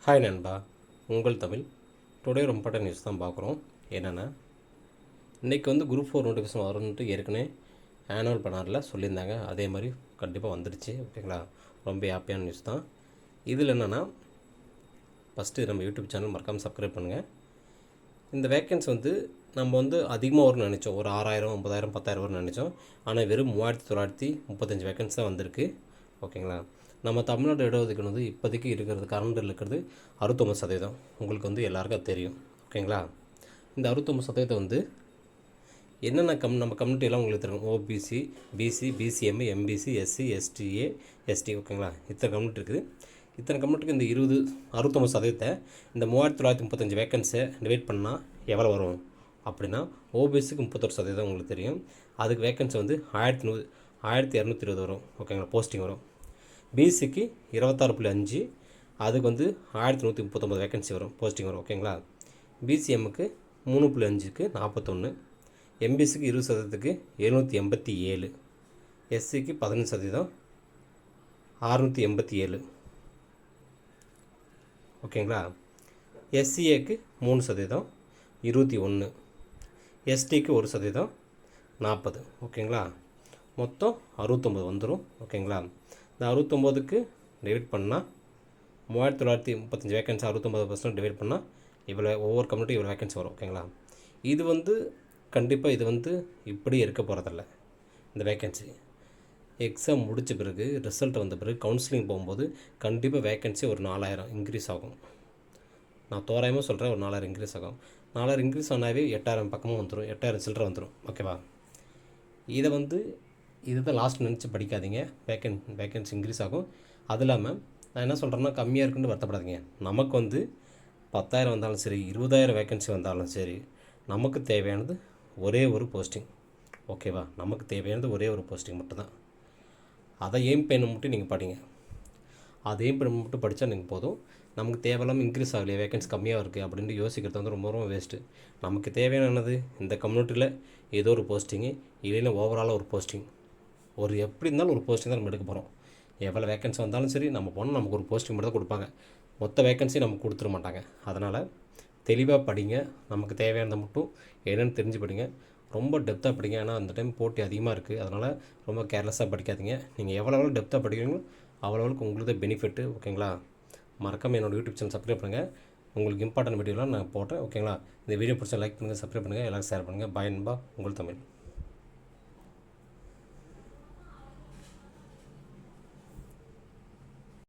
Hi நண்பா, உங்கள் Tamil. Today ரொம்ப இம்பார்ட்டன்ட் நியூஸ் தான் பார்க்குறோம். என்னென்னா, இன்றைக்கி வந்து குரூப் 4 நோட்டிஃபிகேஷன் வரும்ன்ட்டு ஏற்கனவே ஆனுவல் பண்ணாரில் சொல்லியிருந்தாங்க. அதே மாதிரி கண்டிப்பாக வந்துடுச்சு. ஓகேங்களா, ரொம்ப ஹாப்பியான நியூஸ் தான். இதில் என்னென்னா, ஃபஸ்ட்டு நம்ம யூடியூப் சேனல் மறக்காமல் சப்ஸ்கிரைப் பண்ணுங்கள். இந்த வேக்கன்சி வந்து நம்ம வந்து அதிகமாக வரும்னு நினச்சோம். ஒரு 6000, 9000, 10,000 வரும்னு நினச்சோம். ஆனால் வெறும் 3935 வேக்கன்சி தான் வந்திருக்கு. ஓகேங்களா, நம்ம தமிழ்நாடு இடஒதுக்கீடு வந்து இப்போதைக்கு இருக்கிறது கரண்டில் இருக்கிறது 69%. உங்களுக்கு வந்து எல்லாருக்கும் தெரியும். ஓகேங்களா, இந்த 69% வந்து என்னென்ன நம்ம கம்யூனிட்டியெல்லாம் உங்களுக்கு தெரியும். OBC, BC, BCM, MBC, SC, STA, ST. ஓகேங்களா, இத்தனை கம்யூனிட்டி இருக்குது. இத்தனை கம்யூனிட்டிக்கு இந்த 69% இந்த 3935 வேக்கன்ஸை டிவைட் பண்ணால் எவ்வளோ வரும் அப்படின்னா, ஓபிசிக்கு 31% உங்களுக்கு தெரியும். அதுக்கு வேக்கன்சி வந்து 1220 வரும். ஓகேங்களா, போஸ்டிங் வரும். பிசிக்கு 26.5, அதுக்கு வந்து 1139 வேக்கன்சி வரும், போஸ்டிங் வரும். ஓகேங்களா, பிசிஎம்முக்கு 3.5க்கு 41, எம்பிசிக்கு 20%க்கு 787, எஸ்சிக்கு 15% 687. ஓகேங்களா, எஸ்சிஏக்கு 3% 21, எஸ்டிக்கு 1% 40. ஓகேங்களா, மொத்தம் 69 வந்துடும். ஓகேங்களா, இந்த 69க்கு டிவைட் பண்ணால் 3935 வேக்கன்சி 69% டிவைட் பண்ணால் இவ்வளோ, ஒவ்வொரு கம்யூனிட்டி இவ்வளோ வேக்கன்சி வரும். ஓகேங்களா, இது வந்து கண்டிப்பாக இது வந்து இப்படி இருக்க போகிறதில்ல. இந்த வேக்கன்சி எக்ஸாம் முடித்த பிறகு, ரிசல்ட் வந்த பிறகு, கவுன்சிலிங் போகும்போது கண்டிப்பாக வேக்கன்சி ஒரு 4000 இன்க்ரீஸ் ஆகும். நான் தோராயமாக சொல்கிறேன், ஒரு 4000 இன்க்ரீஸ் ஆகும். 4000 இன்க்ரீஸ் ஆனாவே 8000 பக்கமும் வந்துடும், 8000 சில்லரை வந்துடும். ஓகேவா, இதை வந்து இதுதான் லாஸ்ட் நினச்சி படிக்காதீங்க. வேக்கன்சி இன்க்ரீஸ் ஆகும். அது இல்லாமல் நான் என்ன சொல்கிறேன்னா, கம்மியாக இருக்குன்னு வருத்தப்படாதீங்க. நமக்கு வந்து 10,000 வந்தாலும் சரி, 20,000 வேக்கன்சி வந்தாலும் சரி, நமக்கு தேவையானது ஒரே ஒரு போஸ்டிங். ஓகேவா, நமக்கு தேவையானது ஒரே ஒரு போஸ்டிங் மட்டும்தான். அதை எய்ம் பண்ண மட்டும் நீங்கள் படிங்க. அதை எய்ம் பண்ண மட்டும் படித்தா நீங்கள் போதும். நமக்கு தேவையில்லாமல் இன்க்ரீஸ் ஆகலையே, வேக்கன்சி கம்மியாக இருக்குது அப்படின்ட்டு யோசிக்கிறது வந்து ரொம்ப ரொம்ப வேஸ்ட்டு. நமக்கு தேவையானது இந்த கம்யூனிட்டியில் ஏதோ ஒரு போஸ்டிங்கு, இல்லைன்னா ஓவராலாக ஒரு போஸ்டிங். ஒரு எப்படி இருந்தாலும் ஒரு போஸ்டிங் தான் நம்ம எடுக்க போகிறோம். எவ்வளோ வேக்கன்சி வந்தாலும் சரி, நம்ம போனால் நமக்கு ஒரு போஸ்டிங் மட்டும் தான் கொடுப்பாங்க. மொத்த வேக்கன்சி நமக்கு கொடுத்துட மாட்டாங்க. அதனால் தெளிவாக படிங்க. நமக்கு தேவையானதை மட்டும் என்னென்னு தெரிஞ்சு படிங்க. ரொம்ப டெப்த்தாக படிங்க. ஏன்னா அந்த டைம் போட்டி அதிகமாக இருக்குது. அதனால் ரொம்ப கேர்லெஸ்ஸாக படிக்காதீங்க. நீங்கள் எவ்வளோ டெப்த்தாக படிக்கிறீங்களோ அவ்வளோவுக்கு உங்களுக்கு பெனிஃபிட்டு. ஓகேங்களா, மறக்காமல் என்னோடய யூடியூப் சேனல் சப்ஸ்கிரைப் பண்ணுங்கள். உங்களுக்கு இம்பார்ட்டன்ட் வீடியோலாம் நான் போட்டேன். ஓகேங்களா, இந்த வீடியோ பிடிச்சா லைக் பண்ணுங்கள், சப்ஸ்கிரைப் பண்ணுங்கள், எல்லோரும் ஷேர் பண்ணுங்கள். பாய் நண்பா, உங்கள் தமிழ்.